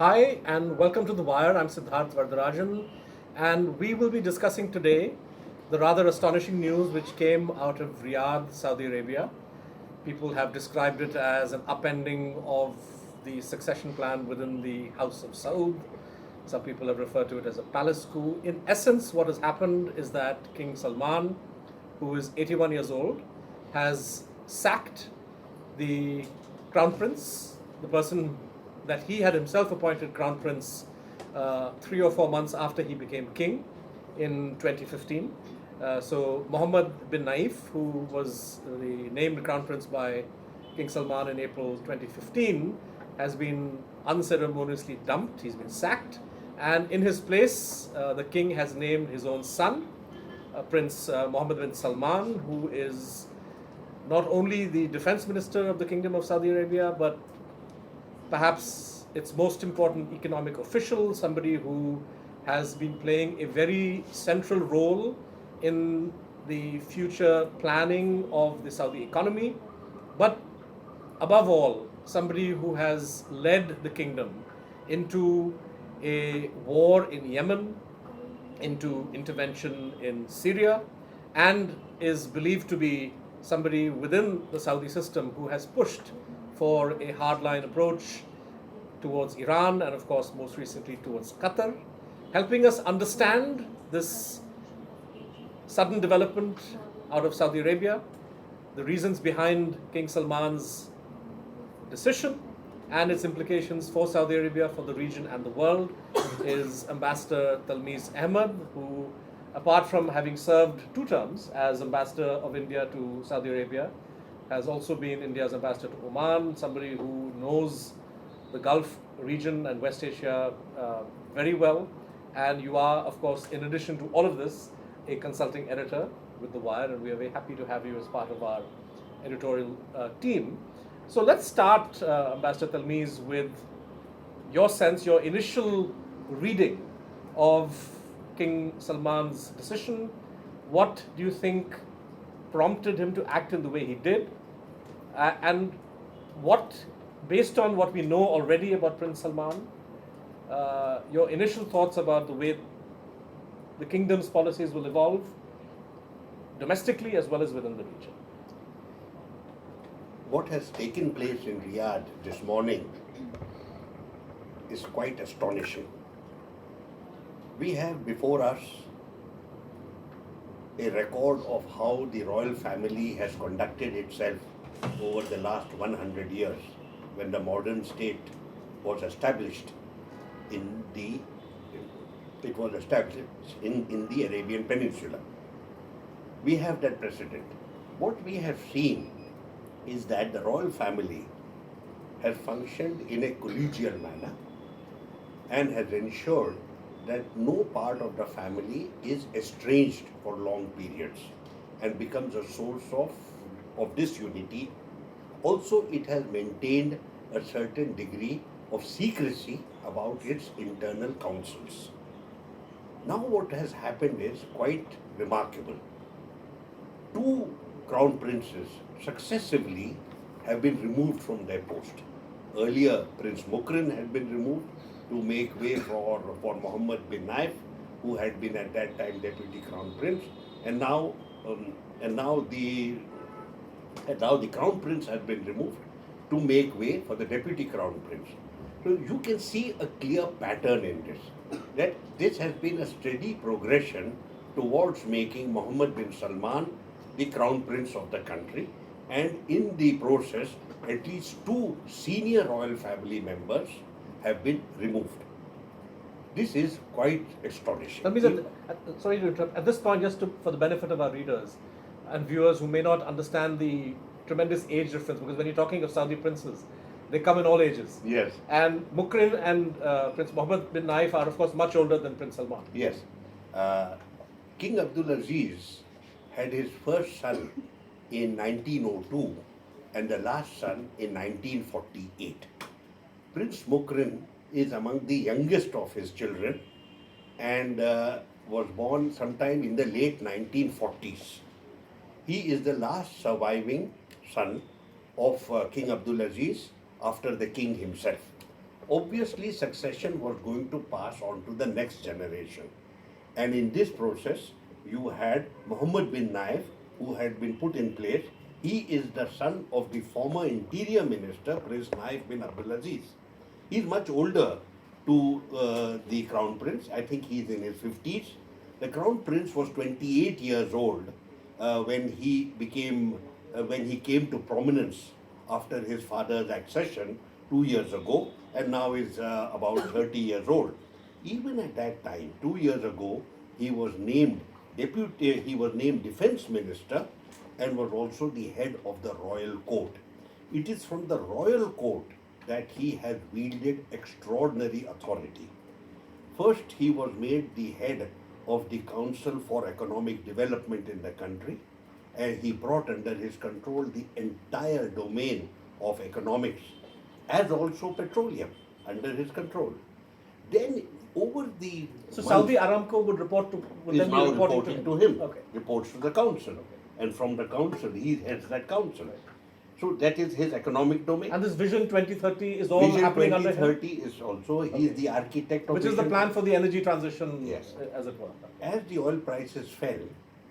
Hi, and welcome to The Wire. I'm Siddharth Vardarajan, and we will be discussing today the rather astonishing news which came out of Riyadh, Saudi Arabia. People have described it as an upending of the succession plan within the House of Saud. Some people have referred to it as a palace coup. In essence, what has happened is that King Salman, who is 81 years old, has sacked the crown prince, the person that he had himself appointed crown prince 3 or 4 months after he became king in 2015. So Mohammed bin Naif, who was the named crown prince by King Salman in April 2015, has been unceremoniously dumped. He's been sacked, and in his place, the king has named his own son, Prince Mohammed bin Salman, who is not only the defense minister of the Kingdom of Saudi Arabia, but perhaps its most important economic official, somebody who has been playing a very central role in the future planning of the Saudi economy, but above all, somebody who has led the kingdom into a war in Yemen, into intervention in Syria, and is believed to be somebody within the Saudi system who has pushed for a hardline approach towards Iran and, of course, most recently towards Qatar, helping us understand this sudden development out of Saudi Arabia, the reasons behind King Salman's decision and its implications for Saudi Arabia, for the region and the world, is Ambassador Talmiz Ahmed, who, apart from having served 2 terms as Ambassador of India to Saudi Arabia, has also been India's ambassador to Oman, somebody who knows the Gulf region and West Asia very well. And you are, of course, in addition to all of this, a consulting editor with The Wire, and we are very happy to have you as part of our editorial team. So let's start, Ambassador Talmiz, with your sense, your initial reading of King Salman's decision. What do you think prompted him to act in the way he did? And what, based on what we know already about Prince Salman, your initial thoughts about the way the kingdom's policies will evolve domestically as well as within the region? What has taken place in Riyadh this morning is quite astonishing. We have before us a record of how the royal family has conducted itself over the last 100 years when the modern state was established in the Arabian Peninsula. We have that precedent. What we have seen is that the royal family has functioned in a collegial manner and has ensured that no part of the family is estranged for long periods and becomes a source of disunity. Also, it has maintained a certain degree of secrecy about its internal councils. Now what has happened is quite remarkable. 2 crown princes successively have been removed from their post. Earlier, Prince Mukrin had been removed to make way for Mohammed bin Naif, who had been at that time deputy crown prince, and now the crown prince has been removed to make way for the deputy crown prince. So you can see a clear pattern in this, that this has been a steady progression towards making Mohammed bin Salman the crown prince of the country, and in the process, at least 2 senior royal family members have been removed. This is quite astonishing. Sorry to interrupt. At this point, just for the benefit of our readers and viewers who may not understand the tremendous age difference, because when you're talking of Saudi princes, they come in all ages. Yes. And Mukrin and Prince Mohammed bin Naif are, of course, much older than Prince Salman. Yes. King Abdulaziz had his first son in 1902 and the last son in 1948. Prince Mukrin is among the youngest of his children and was born sometime in the late 1940s. He is the last surviving son of King Abdulaziz after the king himself. obviously succession was going to pass on to the next generation. And in this process, you had Muhammad bin Naif, who had been put in place. He is the son of the former interior minister, Prince Naif bin Abdulaziz. He's much older to the crown prince. I think he's in his 50s. The crown prince was 28 years old when he came to prominence after his father's accession 2 years ago, and now is about 30 years old. Even at that time, 2 years ago, he was named defense minister and was also the head of the royal court. It is from the royal court that he has wielded extraordinary authority. First, he was made the head of the Council for Economic Development in the country, and he brought under his control the entire domain of economics, as also petroleum under his control. Then, over the So Saudi Aramco would report to would is then be now reporting reporting to him, Okay. reports to the council, and from the council he heads that council. So that is his economic domain. And this Vision 2030 is all Vision happening under him, 2030 is also, he is the architect of which is the Vision plan for the energy transition, Yes. as it were. As the oil prices fell,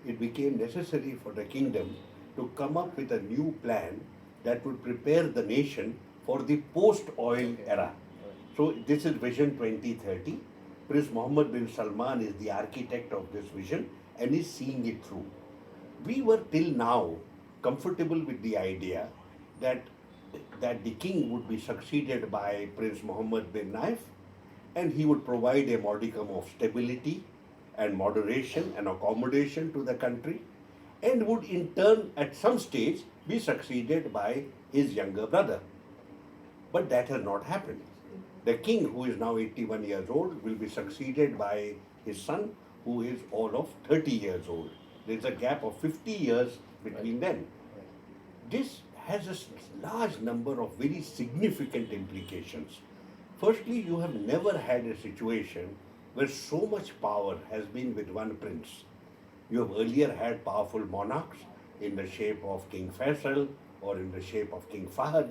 it became necessary for the kingdom to come up with a new plan that would prepare the nation for the post-oil era. So this is Vision 2030. Prince Mohammed bin Salman is the architect of this vision and is seeing it through. We were till now comfortable with the idea that the king would be succeeded by Prince Mohammed bin Naif, and he would provide a modicum of stability and moderation and accommodation to the country, and would in turn at some stage be succeeded by his younger brother. But that has not happened. The king, who is now 81 years old, will be succeeded by his son, who is all of 30 years old. There is a gap of 50 years between them. This has a large number of very significant implications. Firstly, you have never had a situation where so much power has been with one prince. You have earlier had powerful monarchs in the shape of King Faisal or in the shape of King Fahd,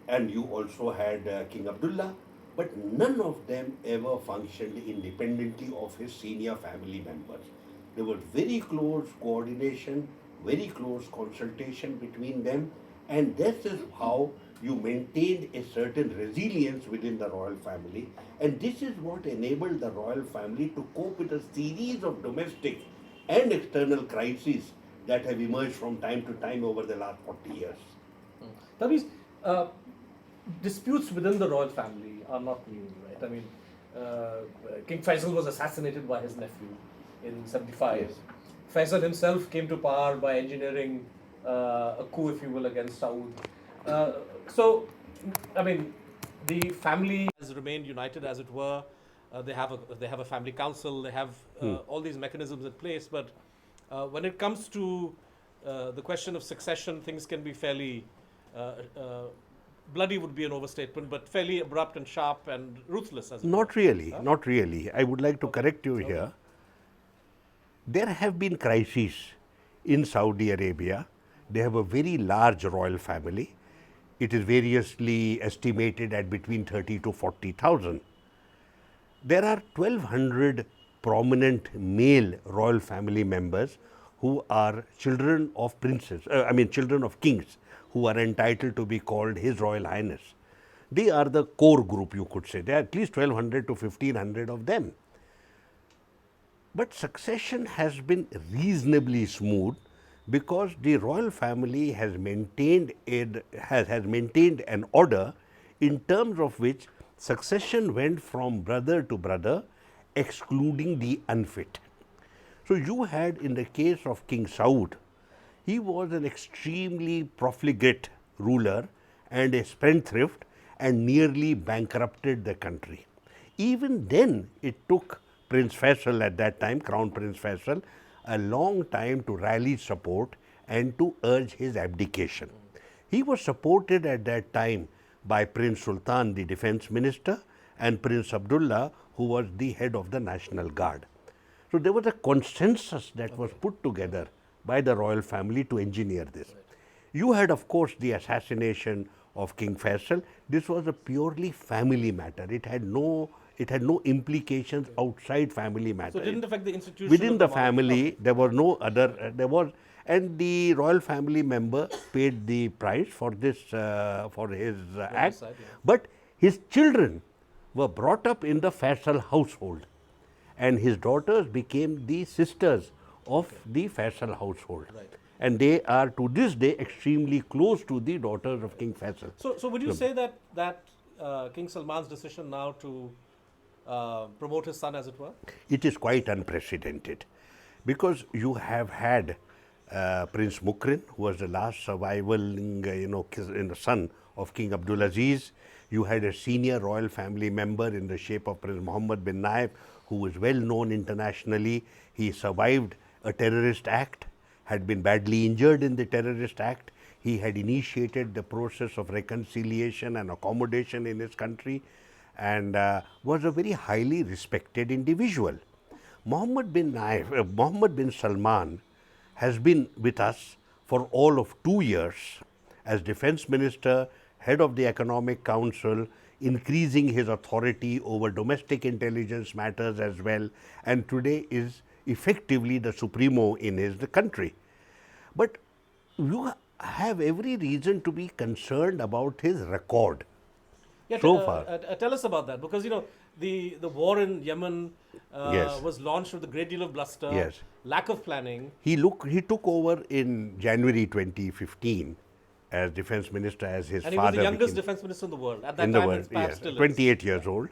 and you also had King Abdullah, but none of them ever functioned independently of his senior family members. There was very close coordination, very close consultation between them, and this is how you maintained a certain resilience within the royal family, and this is what enabled the royal family to cope with a series of domestic and external crises that have emerged from time to time over the last 40 years. Talmiz, disputes within the royal family are not new, right? I mean, King Faisal was assassinated by his nephew in 75. Yes. Faisal himself came to power by engineering a coup, if you will, against Saud. So, I mean, the family has remained united, as it were. They have a family council. They have all these mechanisms in place. But when it comes to the question of succession, things can be fairly bloody would be an overstatement, but fairly abrupt and sharp and ruthless. As it were. Not really, not really. I would like to correct you here. There have been crises in Saudi Arabia. They have a very large royal family. It is variously estimated at between 30 to 40,000. There are 1,200 prominent male royal family members who are children of princes, children of kings, who are entitled to be called His Royal Highness. They are the core group, you could say. There are at least 1,200 to 1,500 of them. But succession has been reasonably smooth because the royal family has maintained an order in terms of which succession went from brother to brother, excluding the unfit. So you had, in the case of King Saud, he was an extremely profligate ruler and a spendthrift and nearly bankrupted the country. Even then, it took Prince Faisal at that time, Crown Prince Faisal, a long time to rally support and to urge his abdication. He was supported at that time by Prince Sultan, the defense minister, and Prince Abdullah, who was the head of the National Guard. So there was a consensus that was put together by the royal family to engineer this. You had, of course, the assassination of King Faisal. This was a purely family matter. It had no implications outside family matter. So it didn't affect the institution Within of the monarchy. family, Okay. there was no other. There was, and the royal family member paid the price for this for his act. Regicide, yeah. But his children were brought up in the Faisal household, and his daughters became the sisters of the Faisal household. Right. And they are to this day extremely close to the daughters of King Faisal. So would you say that King Salman's decision now to promote his son, as it were? It is quite unprecedented, because you have had Prince Mukrin, who was the last surviving son of King Abdulaziz. You had a senior royal family member in the shape of Prince Mohammed bin Naif, who was well known internationally. He survived a terrorist act, had been badly injured in the terrorist act. He had initiated the process of reconciliation and accommodation in his country, and was a very highly respected individual. Mohammed bin Salman has been with us for all of 2 years as defense minister, head of the Economic Council, increasing his authority over domestic intelligence matters as well, and today is effectively the supremo in his country. But you have every reason to be concerned about his record. Yeah, So far. Tell us about that, because the war in Yemen Yes. was launched with a great deal of bluster, Yes. lack of planning. He took over in January 2015 as defense minister, as his And he was father the youngest became defense minister in the world at that in time. the And world. perhaps Yes, still is. 28 years old.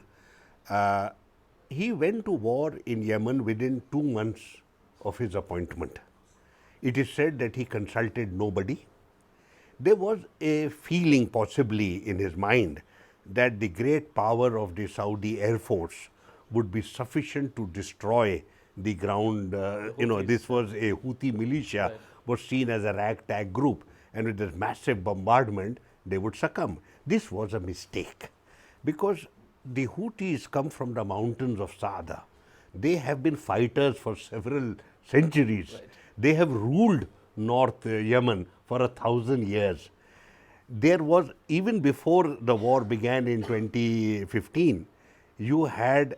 He went to war in Yemen within 2 months of his appointment. It is said that he consulted nobody. There was a feeling possibly in his mind that the great power of the Saudi Air Force would be sufficient to destroy the ground. This was a Houthi militia, Right. was seen as a ragtag group, and with this massive bombardment, they would succumb. This was a mistake, because the Houthis come from the mountains of Saada. They have been fighters for several centuries. Right. They have ruled North Yemen for 1,000 years. There was, even before the war began in 2015, you had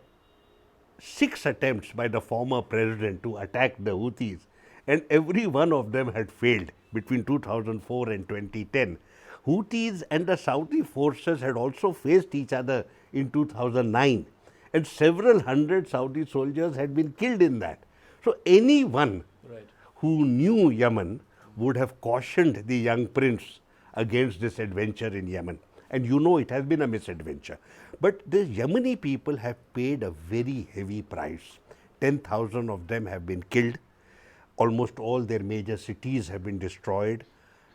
6 attempts by the former president to attack the Houthis, and every one of them had failed between 2004 and 2010. Houthis and the Saudi forces had also faced each other in 2009, and several hundred Saudi soldiers had been killed in that. So anyone Right. who knew Yemen would have cautioned the young prince against this adventure in Yemen. And it has been a misadventure. But the Yemeni people have paid a very heavy price. 10,000 of them have been killed. Almost all their major cities have been destroyed.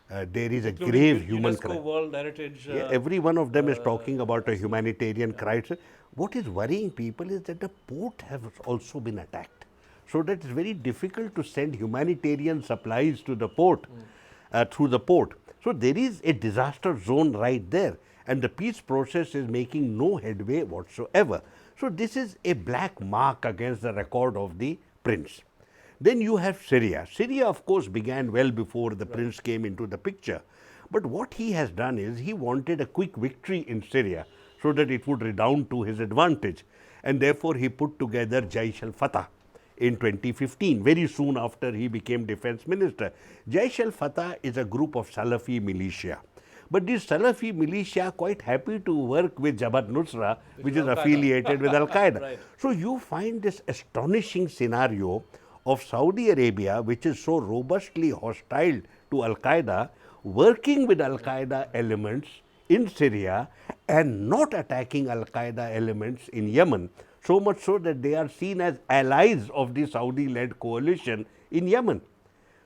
There is a Including grave human UNESCO crisis. World Heritage. Every one of them is talking about a humanitarian crisis. What is worrying people is that the port has also been attacked. So that it's very difficult to send humanitarian supplies to the port, through the port. So there is a disaster zone right there, and the peace process is making no headway whatsoever. So this is a black mark against the record of the prince. Then you have Syria. Syria, of course, began well before the prince came into the picture. But what he has done is he wanted a quick victory in Syria so that it would redound to his advantage. And therefore, he put together Jaish al-Fatah in 2015, very soon after he became defense minister. Jaish al-Fatah is a group of Salafi militia. But these Salafi militia are quite happy to work with Jabhat Nusra, which is Al-Qaeda. affiliated with Al-Qaeda. Right. So you find this astonishing scenario of Saudi Arabia, which is so robustly hostile to Al-Qaeda, working with Al-Qaeda elements in Syria and not attacking Al-Qaeda elements in Yemen, so much so that they are seen as allies of the Saudi-led coalition in Yemen.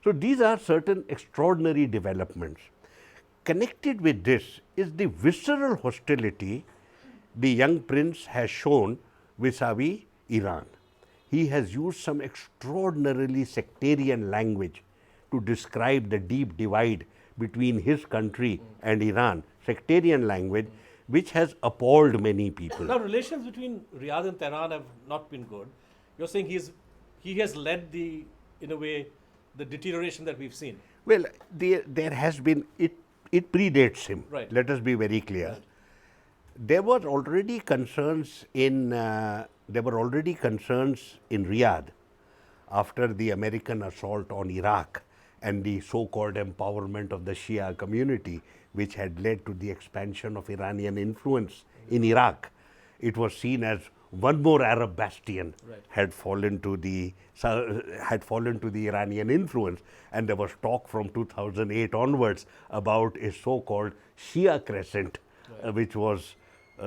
So these are certain extraordinary developments. Connected with this is the visceral hostility the young prince has shown vis-a-vis Iran. He has used some extraordinarily sectarian language to describe the deep divide between his country and Iran, sectarian language which has appalled many people. Now, relations between Riyadh and Tehran have not been good. You're saying he has led in a way, the deterioration that we've seen. Well, there has been, it predates him. Right. Let us be very clear. Right. There were already concerns in Riyadh after the American assault on Iraq and the so-called empowerment of the Shia community, which had led to the expansion of Iranian influence in Iraq. It was seen as one more Arab bastion Right. had fallen to the Iranian influence, and there was talk from 2008 onwards about a so-called Shia crescent, which was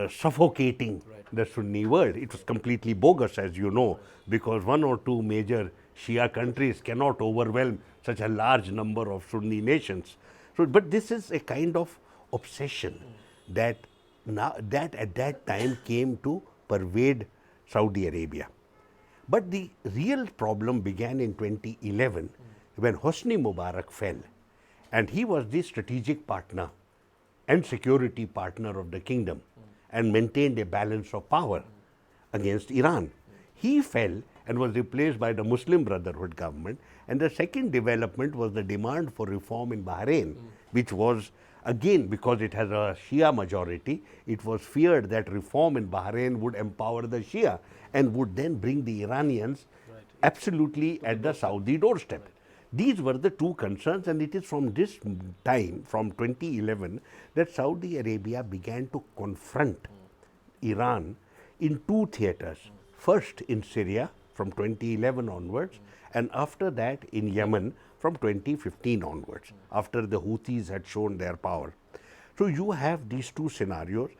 suffocating the Sunni world. It was completely bogus, as you know, because one or two major Shia countries cannot overwhelm such a large number of Sunni nations. So, but this is a kind of obsession that at that time came to pervade Saudi Arabia. But the real problem began in 2011 when Hosni Mubarak fell, and he was the strategic partner and security partner of the kingdom and maintained a balance of power against Iran. He fell and was replaced by the Muslim Brotherhood government. And the second development was the demand for reform in Bahrain, which was, again, because it has a Shia majority, it was feared that reform in Bahrain would empower the Shia and would then bring the Iranians absolutely at the Saudi doorstep. These were the two concerns, and it is from this time, from 2011, that Saudi Arabia began to confront Iran in two theaters. First in Syria from 2011 onwards, and after that in Yemen from 2015 onwards, after the Houthis had shown their power. So you have these two scenarios.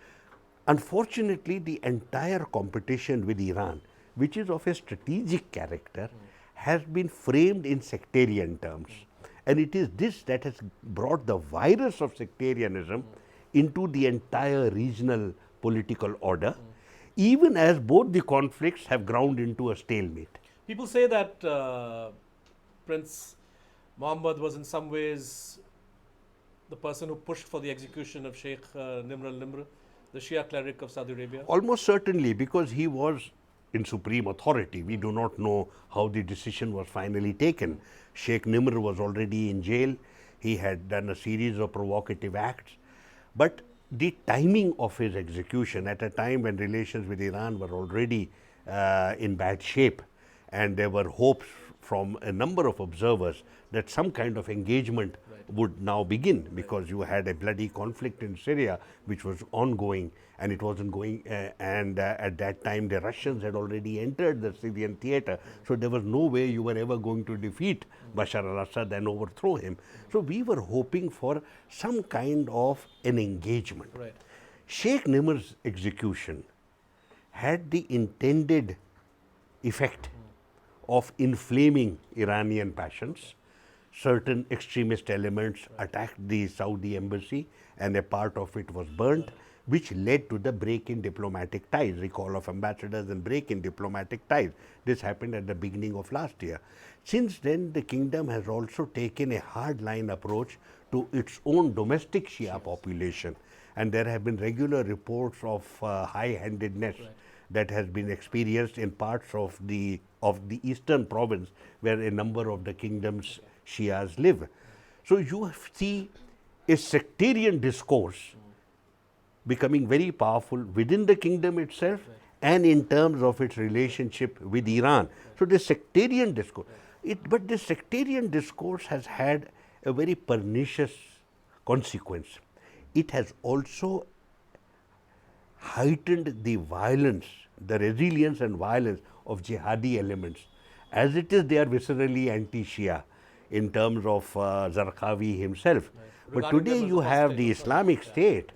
Unfortunately, the entire competition with Iran, which is of a strategic character, has been framed in sectarian terms. And it is this that has brought the virus of sectarianism into the entire regional political order, even as both the conflicts have ground into a stalemate. People say that Prince Mohammed was in some ways the person who pushed for the execution of Sheikh Nimr al-Nimr, the Shia cleric of Saudi Arabia. Almost certainly, because he was in supreme authority. We do not know how the decision was finally taken. Sheikh Nimr was already in jail. He had done a series of provocative acts. But the timing of his execution at a time when relations with Iran were already in bad shape, and there were hopes from a number of observers that some kind of engagement would now begin, because you had a bloody conflict in Syria which was ongoing, and it wasn't going, at that time the Russians had already entered the Syrian theater, so there was no way you were ever going to defeat Bashar al-Assad and overthrow him. So we were hoping for some kind of an engagement. Right. Sheikh Nimr's execution had the intended effect of inflaming Iranian passions. Certain extremist elements attacked the Saudi embassy, and a part of it was burnt, which led to the break in diplomatic ties, recall of ambassadors and break in diplomatic ties. This happened at the beginning of last year. Since then, the kingdom has also taken a hardline approach to its own domestic Shia population, and there have been regular reports of high-handedness that has been experienced in parts of the eastern province where a number of the kingdom's Shias live. So you see a sectarian discourse becoming very powerful within the kingdom itself and in terms of its relationship with Iran. So the sectarian discourse, but the sectarian discourse has had a very pernicious consequence. It has also heightened the violence, the resilience and violence of jihadi elements. As it is, they are viscerally anti-Shia in terms of Zarqawi himself. But Regarding today them as you a have hostage the or something. Islamic State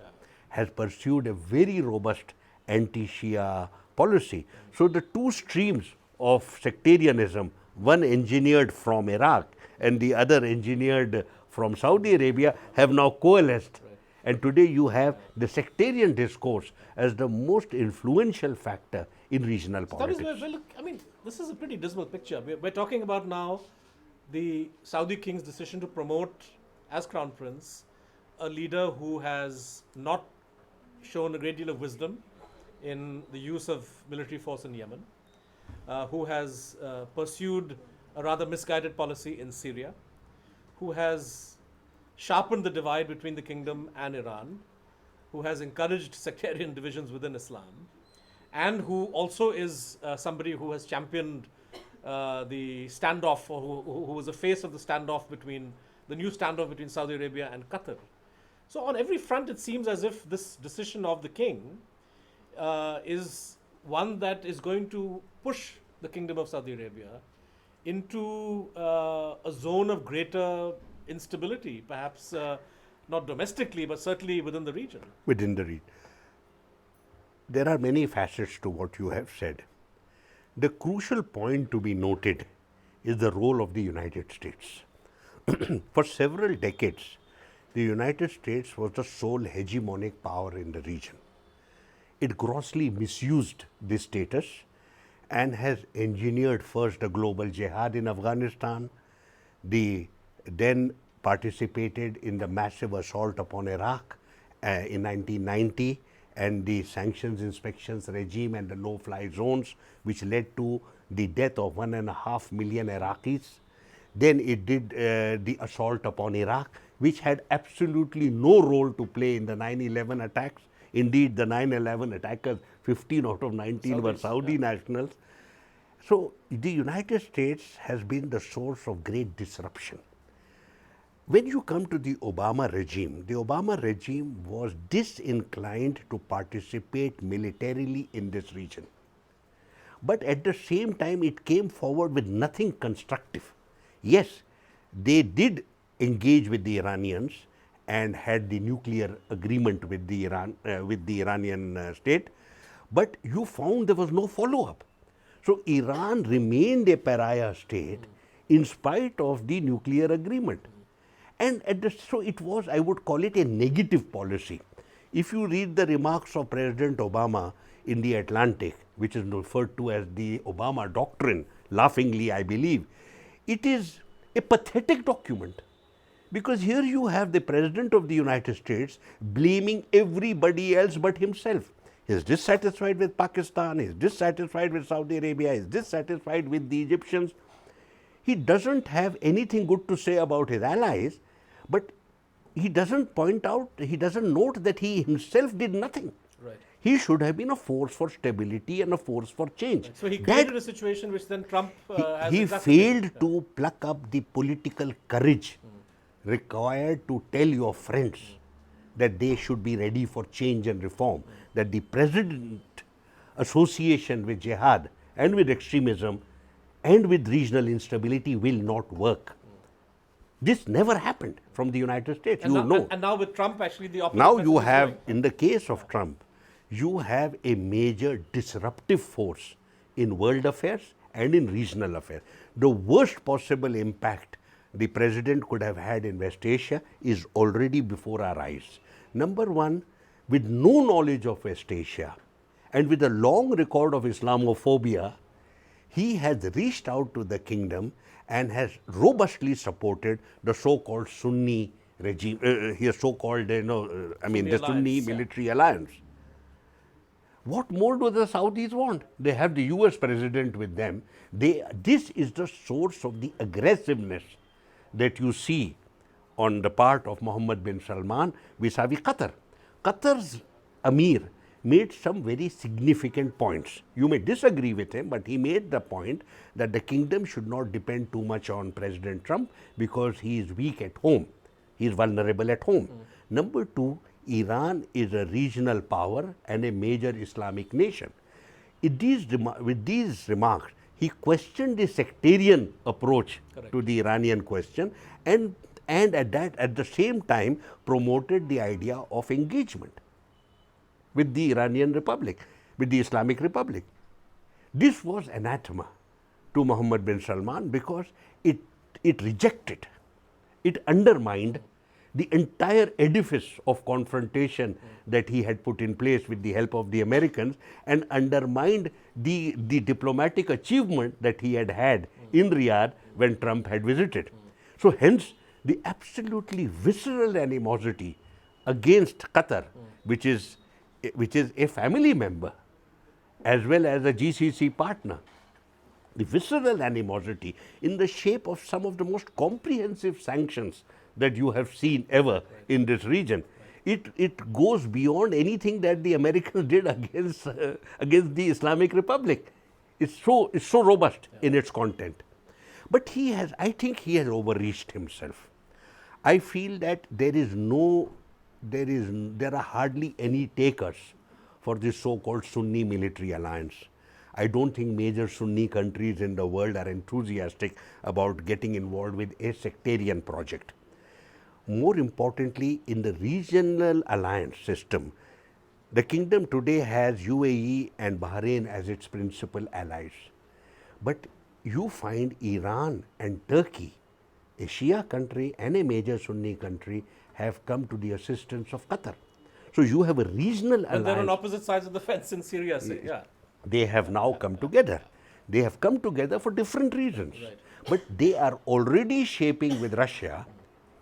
has pursued a very robust anti-Shia policy. So the two streams of sectarianism, one engineered from Iraq and the other engineered from Saudi Arabia, have now coalesced. And today you have the sectarian discourse as the most influential factor in regional politics. Look, I mean, this is a pretty dismal picture. We're talking about now the Saudi king's decision to promote as crown prince a leader who has not shown a great deal of wisdom in the use of military force in Yemen, who has pursued a rather misguided policy in Syria, who has sharpened the divide between the kingdom and Iran, who has encouraged sectarian divisions within Islam, and who also is somebody who has championed the standoff, or who was the face of the standoff between the new standoff between Saudi Arabia and Qatar. So on every front, it seems as if this decision of the king is one that is going to push the Kingdom of Saudi Arabia into a zone of greater instability, perhaps not domestically, but certainly within the region. Within the region. There are many facets to what you have said. The crucial point to be noted is the role of the United States. For several decades, the United States was the sole hegemonic power in the region. It grossly misused this status and has engineered first the global jihad in Afghanistan, then participated in the massive assault upon Iraq in 1990, and the sanctions inspections regime and the no-fly zones, which led to the death of 1.5 million Iraqis. Then it did the assault upon Iraq, which had absolutely no role to play in the 9/11 attacks. Indeed, the 9/11 attackers, 15 out of 19 were Saudi nationals. So the United States has been the source of great disruption. When you come to the Obama regime was disinclined to participate militarily in this region. But at the same time, it came forward with nothing constructive. Yes, they did engage with the Iranians and had the nuclear agreement with the Iranian state, but you found there was no follow-up. So Iran remained a pariah state in spite of the nuclear agreement. And so it was, I would call it, a negative policy. If you read the remarks of President Obama in the Atlantic, which is referred to as the Obama Doctrine, laughingly I believe, it is a pathetic document. Because here you have the President of the United States blaming everybody else but himself. He is dissatisfied with Pakistan, he is dissatisfied with Saudi Arabia, he is dissatisfied with the Egyptians. He doesn't have anything good to say about his allies, but he doesn't point out, he doesn't note that he himself did nothing. Right. He should have been a force for stability and a force for change. Right. So he created a situation which then Trump has he failed to pluck up the political courage required to tell your friends that they should be ready for change and reform, that the President association with jihad and with extremism and with regional instability will not work. This never happened from the United States, and you know. And now with Trump, actually the opposite. Now you have, in the case of Trump, you have a major disruptive force in world affairs and in regional affairs. The worst possible impact the President could have had in West Asia is already before our eyes. Number one, with no knowledge of West Asia and with a long record of Islamophobia, he has reached out to the kingdom and has robustly supported the so-called Sunni regime, his so-called, the Sunni military alliance. What more do the Saudis want? They have the US president with them. This is the source of the aggressiveness that you see on the part of Mohammed bin Salman vis-a-vis Qatar. Qatar's Amir made some very significant points. You may disagree with him, but he made the point that the kingdom should not depend too much on President Trump because he is weak at home. He is vulnerable at home. Number two, Iran is a regional power and a major Islamic nation. With these remarks, he questioned the sectarian approach to the Iranian question and at the same time promoted the idea of engagement with the Iranian Republic, with the Islamic Republic. This was anathema to Mohammed bin Salman because it rejected, it undermined the entire edifice of confrontation that he had put in place with the help of the Americans and undermined the diplomatic achievement that he had in Riyadh when Trump had visited. So hence, the absolutely visceral animosity against Qatar, which is a family member as well as a GCC partner, the visceral animosity in the shape of some of the most comprehensive sanctions that you have seen ever in this region. It goes beyond anything that the Americans did against the Islamic Republic. It's so robust in its content. But I think he has overreached himself. I feel that there are hardly any takers for this so-called Sunni military alliance. I don't think major Sunni countries in the world are enthusiastic about getting involved with a sectarian project. More importantly, in the regional alliance system, the kingdom today has UAE and Bahrain as its principal allies. But you find Iran and Turkey, a Shia country and a major Sunni country, have come to the assistance of Qatar. So you have a regional alliance. And they're on opposite sides of the fence in Syria, say, yeah. They have now come together. They have come together for different reasons. Right. But they are already shaping with Russia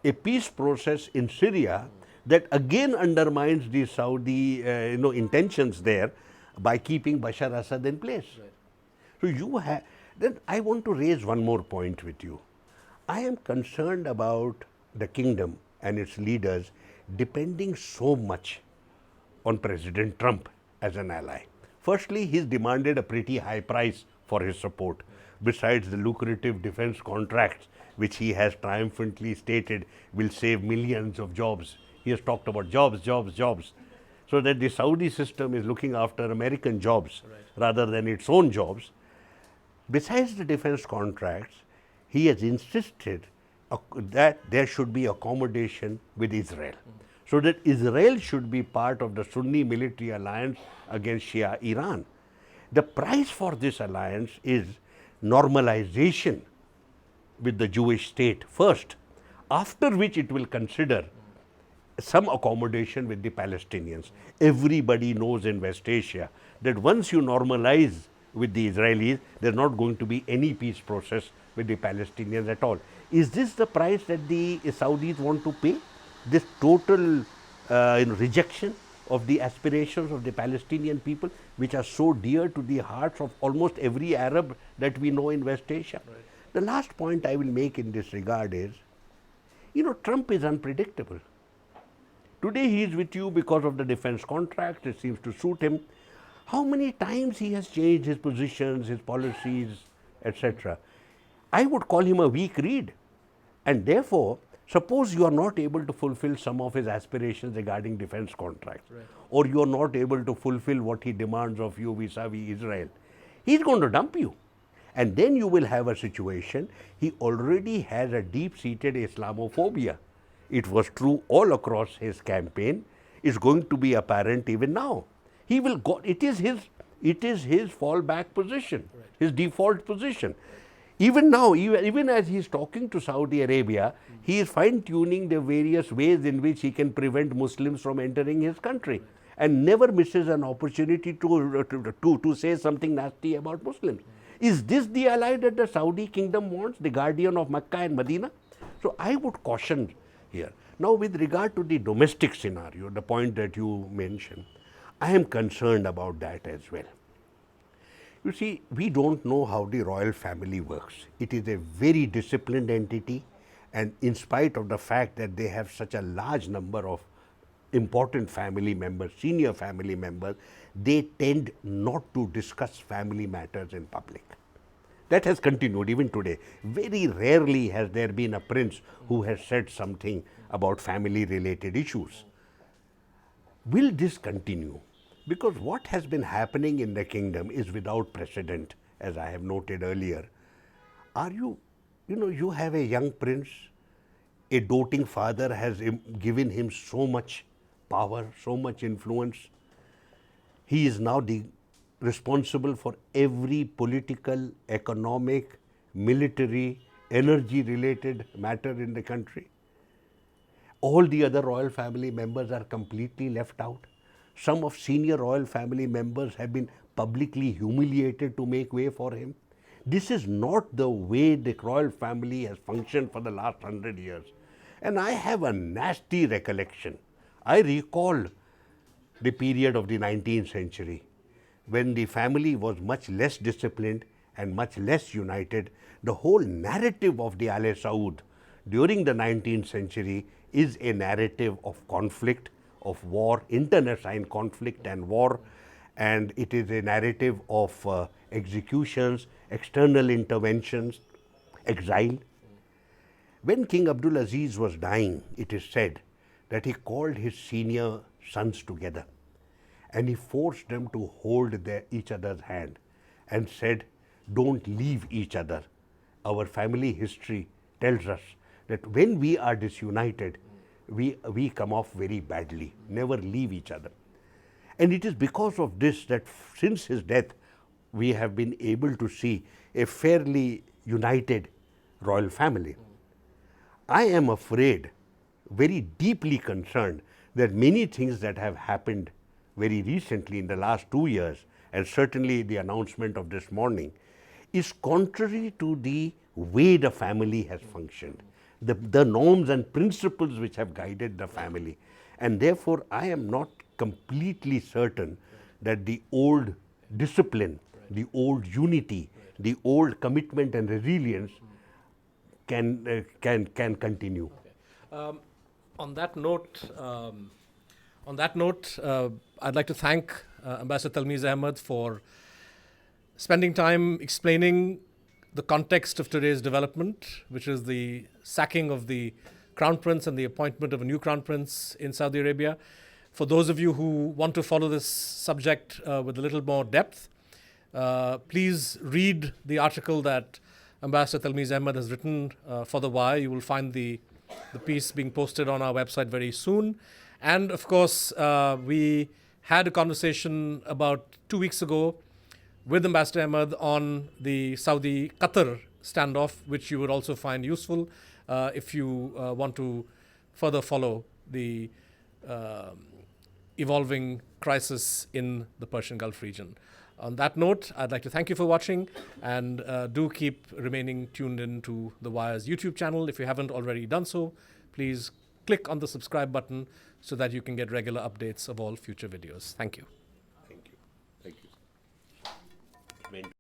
a peace process in Syria that again undermines the Saudi intentions there by keeping Bashar Assad in place. Right. So then I want to raise one more point with you. I am concerned about the kingdom and its leaders depending so much on President Trump as an ally. Firstly, he's demanded a pretty high price for his support, besides the lucrative defense contracts which he has triumphantly stated will save millions of jobs. He has talked about jobs, so that the Saudi system is looking after American jobs rather than its own jobs. Besides the defense contracts, he has insisted that there should be accommodation with Israel, so that Israel should be part of the Sunni military alliance against Shia Iran. The price for this alliance is normalization with the Jewish state first, after which it will consider some accommodation with the Palestinians. Everybody knows in West Asia that once you normalize with the Israelis, there's not going to be any peace process with the Palestinians at all. Is this the price that the Saudis want to pay? This total rejection of the aspirations of the Palestinian people, which are so dear to the hearts of almost every Arab that we know in West Asia. Right. The last point I will make in this regard is, Trump is unpredictable. Today he is with you because of the defense contract, it seems to suit him. How many times he has changed his positions, his policies, etc. I would call him a weak reed. And therefore, suppose you are not able to fulfill some of his aspirations regarding defense contracts, or you are not able to fulfill what he demands of you vis-a-vis Israel, he is going to dump you. And then you will have a situation, he already has a deep-seated Islamophobia. It was true all across his campaign. It's going to be apparent even now. He will go, it is his fallback position, his default position. Even now, even as he is talking to Saudi Arabia, he is fine-tuning the various ways in which he can prevent Muslims from entering his country, and never misses an opportunity to say something nasty about Muslims. Is this the ally that the Saudi kingdom wants, the guardian of Mecca and Medina? So I would caution here. Now, with regard to the domestic scenario, the point that you mentioned, I am concerned about that as well. You see, we don't know how the royal family works. It is a very disciplined entity, and in spite of the fact that they have such a large number of important family members, senior family members, they tend not to discuss family matters in public. That has continued even today. Very rarely has there been a prince who has said something about family-related issues. Will this continue? Because what has been happening in the kingdom is without precedent, as I have noted earlier. You have a young prince, a doting father has given him so much power, so much influence. He is now responsible for every political, economic, military, energy-related matter in the country. All the other royal family members are completely left out. Some of senior royal family members have been publicly humiliated to make way for him. This is not the way the royal family has functioned for the last 100 years. And I have a nasty recollection. I recall the period of the 19th century when the family was much less disciplined and much less united. The whole narrative of the Al Saud during the 19th century is a narrative of conflict, of war, internecine conflict and war, and it is a narrative of executions, external interventions, exile. When King Abdulaziz was dying, it is said that he called his senior sons together and he forced them to hold each other's hand and said, don't leave each other. Our family history tells us that when we are disunited, we come off very badly, never leave each other. And it is because of this that since his death, we have been able to see a fairly united royal family. I am afraid, very deeply concerned, that many things that have happened very recently in the last 2 years, and certainly the announcement of this morning, is contrary to the way the family has functioned, the norms and principles which have guided the family. And therefore, I am not completely certain that the old discipline, the old unity, the old commitment and resilience can continue. On that note, I'd like to thank Ambassador Talmiz Ahmed for spending time explaining the context of today's development, which is the sacking of the Crown Prince and the appointment of a new Crown Prince in Saudi Arabia. For those of you who want to follow this subject with a little more depth, please read the article that Ambassador Talmiz Ahmed has written for The Wire. You will find the piece being posted on our website very soon. And of course, we had a conversation about 2 weeks ago with Ambassador Ahmed on the Saudi-Qatar standoff, which you would also find useful if you want to further follow the evolving crisis in the Persian Gulf region. On that note, I'd like to thank you for watching, and do keep remaining tuned in to The Wire's YouTube channel. If you haven't already done so, please click on the subscribe button so that you can get regular updates of all future videos. Thank you. Thank you. Thank you.